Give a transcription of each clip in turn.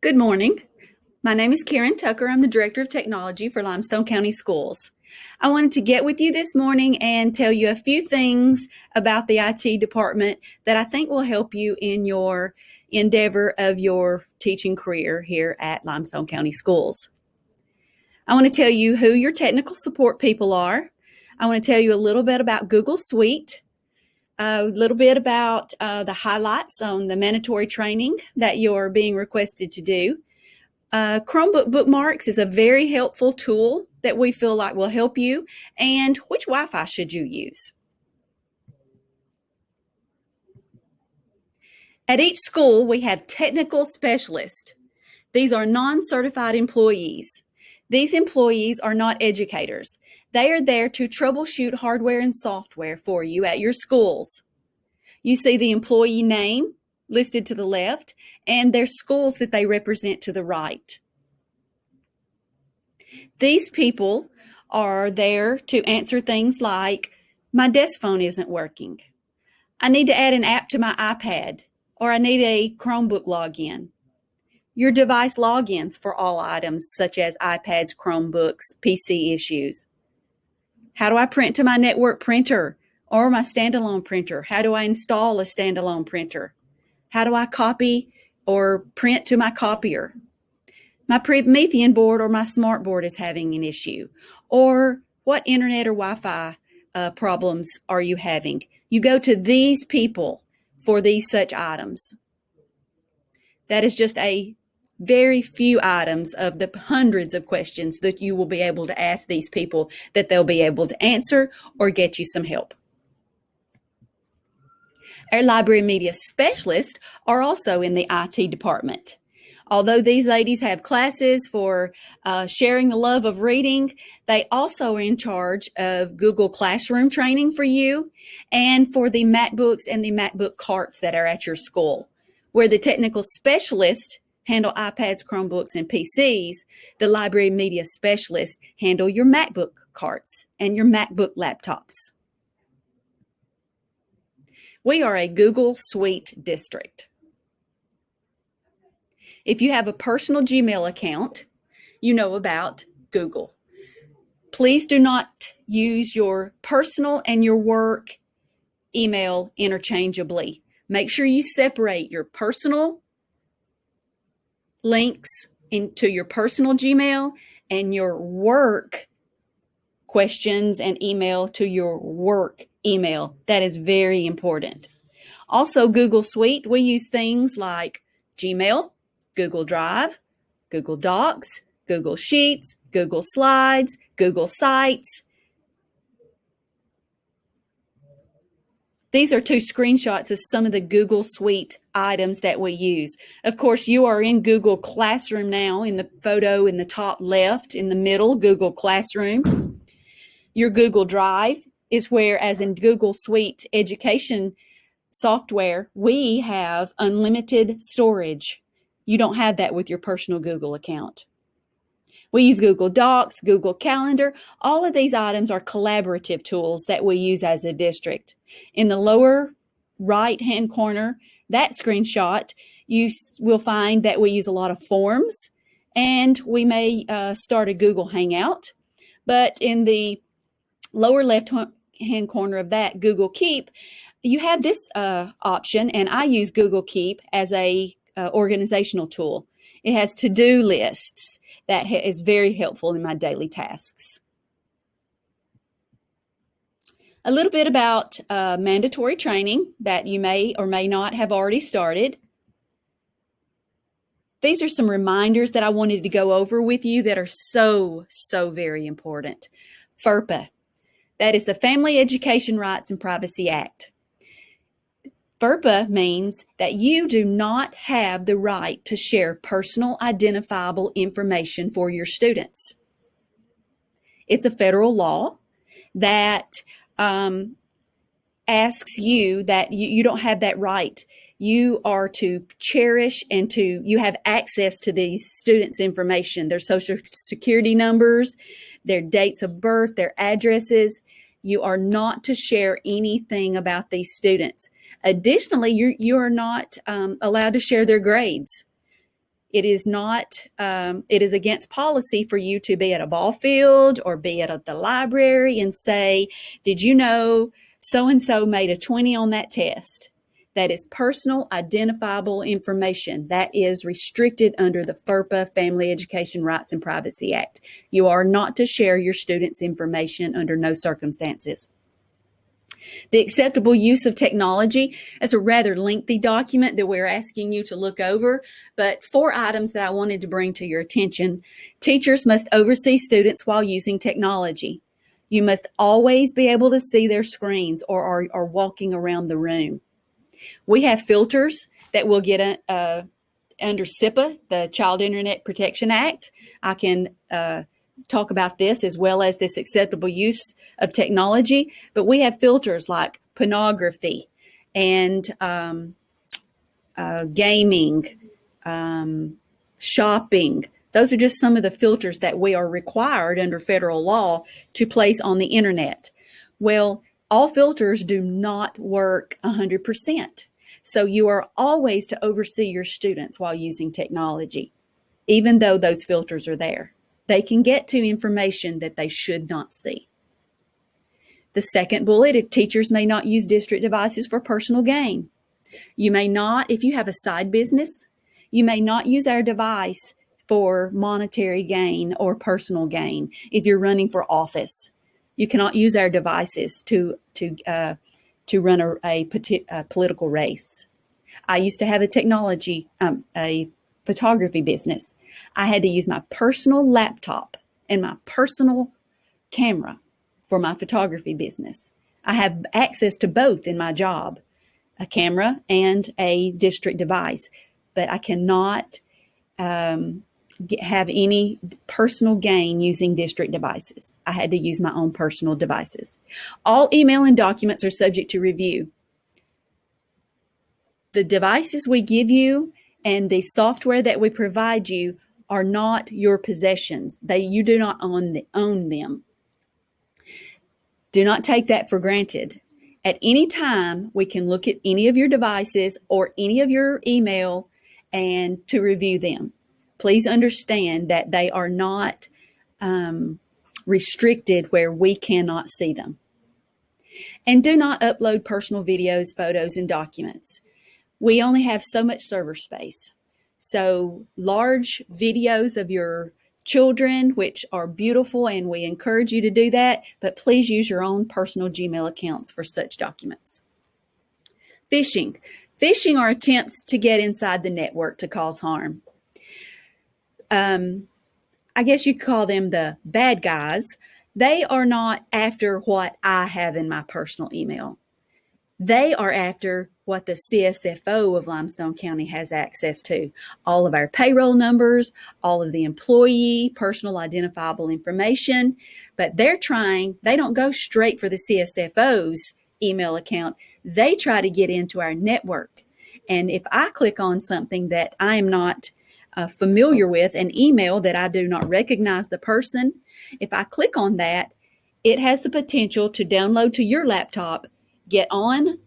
Good morning. My name is Karen Tucker. I'm the Director of Technology for Limestone County Schools. I wanted to get with you this morning and tell you a few things about the IT department that I think will help you in your endeavor of your teaching career here at Limestone County Schools. I want to tell you who your technical support people are. I want to tell you a little bit about Google Suite, a little bit about the highlights on the mandatory training that you're being requested to do. Chromebook Bookmarks is a very helpful tool that we feel like will help you. And which Wi-Fi should you use? At each school, we have technical specialists. These are non-certified employees. These employees are not educators. They are there to troubleshoot hardware and software for you at your schools. You see the employee name listed to the left and their schools that they represent to the right. These people are there to answer things like, my desk phone isn't working. I need to add an app to my iPad, or I need a Chromebook login. Your device logins for all items such as iPads, Chromebooks, PC issues. How do I print to my network printer or my standalone printer? How do I install a standalone printer? How do I copy or print to my copier? My Promethean board or my smart board is having an issue. Or what internet or Wi-Fi problems are you having? You go to these people for these such items. That is just a very few items of the hundreds of questions that you will be able to ask these people that they'll be able to answer or get you some help. Our library media specialists are also in the IT department. Although these ladies have classes for sharing the love of reading, they also are in charge of Google Classroom training for you and for the MacBooks and the MacBook carts that are at your school. Where the technical specialists handle iPads, Chromebooks, and PCs, the library media specialists handle your MacBook carts and your MacBook laptops. We are a Google Suite district. If you have a personal Gmail account, you know about Google. Please do not use your personal and your work email interchangeably. Make sure you separate your personal links into your personal Gmail and your work questions and email to your work email. That is very important. Also, Google Suite, we use things like Gmail, Google Drive, Google Docs, Google Sheets, Google Slides, Google Sites. These are two screenshots of some of the Google Suite items that we use. Of course, you are in Google Classroom now in the photo in the top left, in the middle, Google Classroom. Your Google Drive is where, as in Google Suite education software, we have unlimited storage. You don't have that with your personal Google account. We use Google Docs, Google Calendar. All of these items are collaborative tools that we use as a district. In the lower right-hand corner, that screenshot, you will find that we use a lot of forms, and we may start a Google Hangout. But in the lower left-hand corner of that, Google Keep, you have this option, and I use Google Keep as a organizational tool. It has to-do lists that is very helpful in my daily tasks. A little bit about mandatory training that you may or may not have already started. These are some reminders that I wanted to go over with you that are so very important. FERPA, that is the Family Education Rights and Privacy Act. FERPA means that you do not have the right to share personal identifiable information for your students. It's a federal law that asks you that you don't have that right. You are to cherish and you have access to these students' information, their social security numbers, their dates of birth, their addresses. You are not to share anything about these students. Additionally, you are not allowed to share their grades. It is not, it is against policy for you to be at a ball field or be at the library and say, did you know so-and-so made a 20 on that test? That is personal identifiable information that is restricted under the FERPA, Family Education Rights and Privacy Act. You are not to share your students' information under no circumstances. The acceptable use of technology, it's a rather lengthy document that we're asking you to look over, but 4 items that I wanted to bring to your attention. Teachers must oversee students while using technology. You must always be able to see their screens or are walking around the room. We have filters that will get under SIPA, the Child Internet Protection Act. I can talk about this as well as this acceptable use of technology, but we have filters like pornography and gaming, shopping. Those are just some of the filters that we are required under federal law to place on the internet. Well, all filters do not work 100%. So you are always to oversee your students while using technology, even though those filters are there. They can get to information that they should not see. The second bullet, teachers may not use district devices for personal gain. You may not, if you have a side business, you may not use our device for monetary gain or personal gain. If you're running for office, you cannot use our devices to run a political race. I used to have a photography business. I had to use my personal laptop and my personal camera for my photography business. I have access to both in my job, a camera and a district device, but I cannot have any personal gain using district devices. I had to use my own personal devices. All email and documents are subject to review. The devices we give you and the software that we provide you are not your possessions. You do not own them. Do not take that for granted. At any time, we can look at any of your devices or any of your email and to review them. Please understand that they are not restricted where we cannot see them. And do not upload personal videos, photos, and documents. We only have so much server space. So large videos of your children, which are beautiful, and we encourage you to do that, but please use your own personal Gmail accounts for such documents. Phishing. Phishing are attempts to get inside the network to cause harm. I guess you could call them the bad guys. They are not after what I have in my personal email. They are after what the CSFO of Limestone County has access to. All of our payroll numbers, all of the employee personal identifiable information, but they don't go straight for the CSFO's email account. They try to get into our network. And if I click on something that I am not familiar with, an email that I do not recognize the person, if I click on that, it has the potential to download to your laptop, get on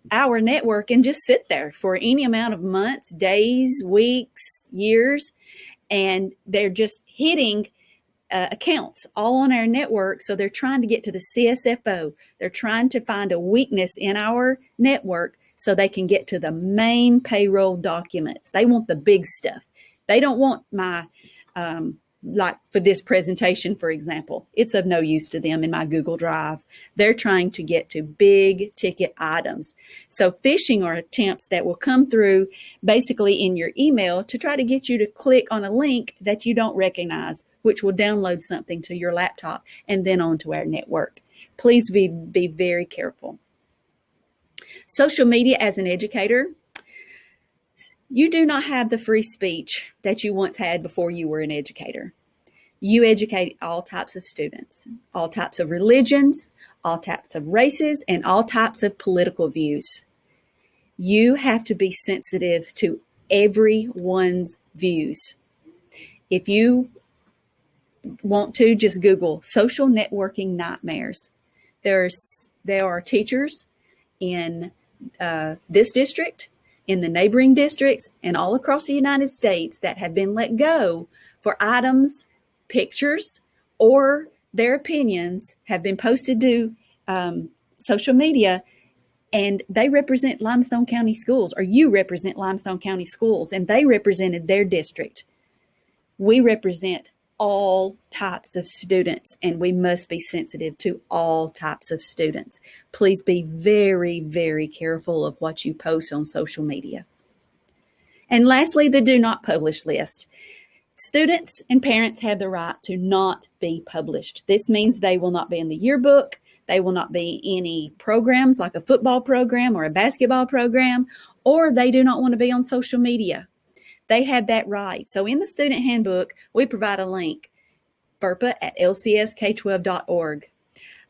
our network, and just sit there for any amount of months, days, weeks, years, and they're just hitting accounts all on our network. So they're trying to get to the CSFO. They're trying to find a weakness in our network so they can get to the main payroll documents. They want the big stuff. They don't want my, like for this presentation, for example, it's of no use to them in my Google Drive. They're trying to get to big ticket items. So phishing are attempts that will come through basically in your email to try to get you to click on a link that you don't recognize, which will download something to your laptop and then onto our network. Please be very careful. Social media as an educator. You do not have the free speech that you once had before you were an educator. You educate all types of students, all types of religions, all types of races, and all types of political views. You have to be sensitive to everyone's views. If you want to, just Google social networking nightmares. There are teachers in this district in the neighboring districts and all across the United States that have been let go for items, pictures, or their opinions have been posted to social media, and they represent Limestone County Schools, or you represent Limestone County Schools, and they represented their district. We represent all types of students, and we must be sensitive to all types of students. Please be very, very careful of what you post on social media. And lastly, the do not publish list. Students and parents have the right to not be published. This means they will not be in the yearbook. They will not be any programs like a football program or a basketball program, or they do not want to be on social media. They have that right. So in the student handbook, we provide a link, FERPA@lcsk12.org.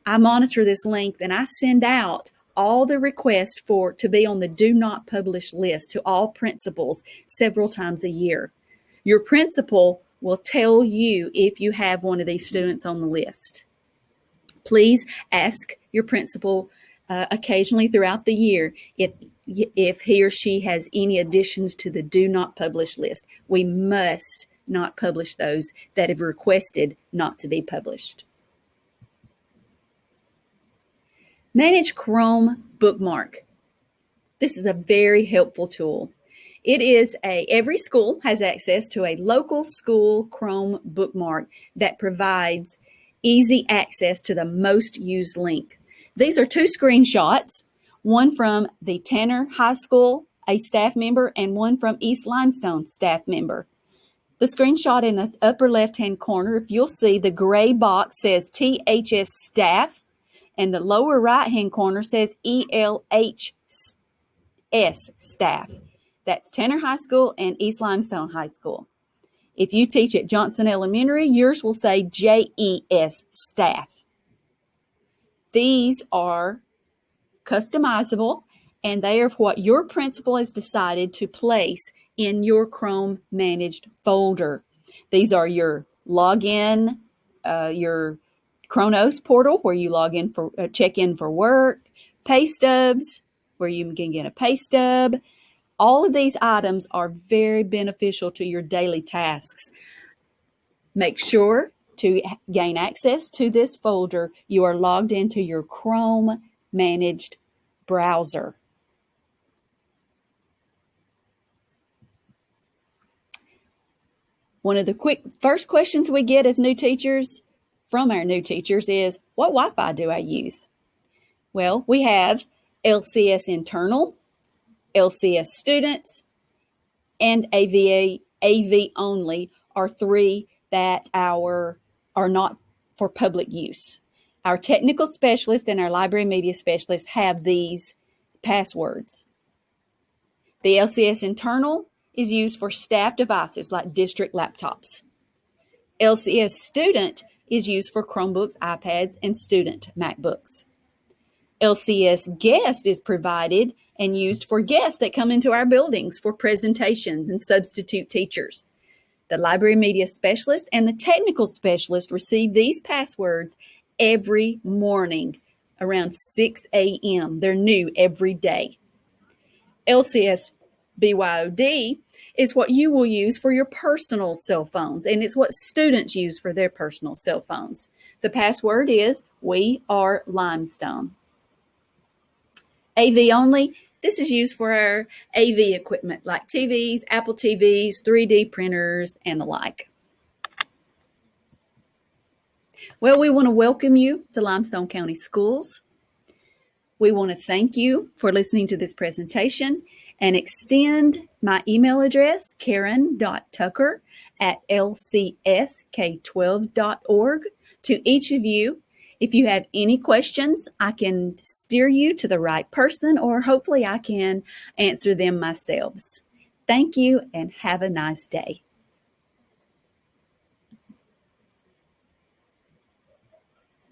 I monitor this link, and I send out all the requests to be on the do not publish list to all principals several times a year. Your principal will tell you if you have one of these students on the list. Please ask your principal occasionally throughout the year if he or she has any additions to the do not publish list. We must not publish those that have requested not to be published. Manage Chrome Bookmark. This is a very helpful tool. Every school has access to a local school Chrome bookmark that provides easy access to the most used link. These are two screenshots, one from the Tanner High School, a staff member, and one from East Limestone staff member. The screenshot in the upper left-hand corner, if you'll see, the gray box says THS staff, and the lower right-hand corner says ELHS staff. That's Tanner High School and East Limestone High School. If you teach at Johnson Elementary, yours will say JES staff. These are customizable, and they are what your principal has decided to place in your Chrome managed folder. These are your login, your Kronos portal where you log in for check in for work, pay stubs where you can get a pay stub. All of these items are very beneficial to your daily tasks. Make sure to gain access to this folder, you are logged into your Chrome managed browser. One of the first questions we get as new teachers from our new teachers is, what Wi-Fi do I use? Well, we have LCS internal, LCS students, and AV only are three that are not for public use. Our technical specialist and our library media specialist have these passwords. The LCS internal is used for staff devices like district laptops. LCS student is used for Chromebooks, iPads, and student MacBooks. LCS guest is provided and used for guests that come into our buildings for presentations and substitute teachers. The library media specialist and the technical specialist receive these passwords every morning around 6 a.m. They're new every day. LCS BYOD is what you will use for your personal cell phones, and it's what students use for their personal cell phones. The password is We Are Limestone. AV only, this is used for our AV equipment like TVs, Apple TVs, 3D printers, and the like. Well, we want to welcome you to Limestone County Schools. We want to thank you for listening to this presentation and extend my email address, karen.tucker@lcsk12.org, to each of you. If you have any questions, I can steer you to the right person, or hopefully I can answer them myself. Thank you and have a nice day.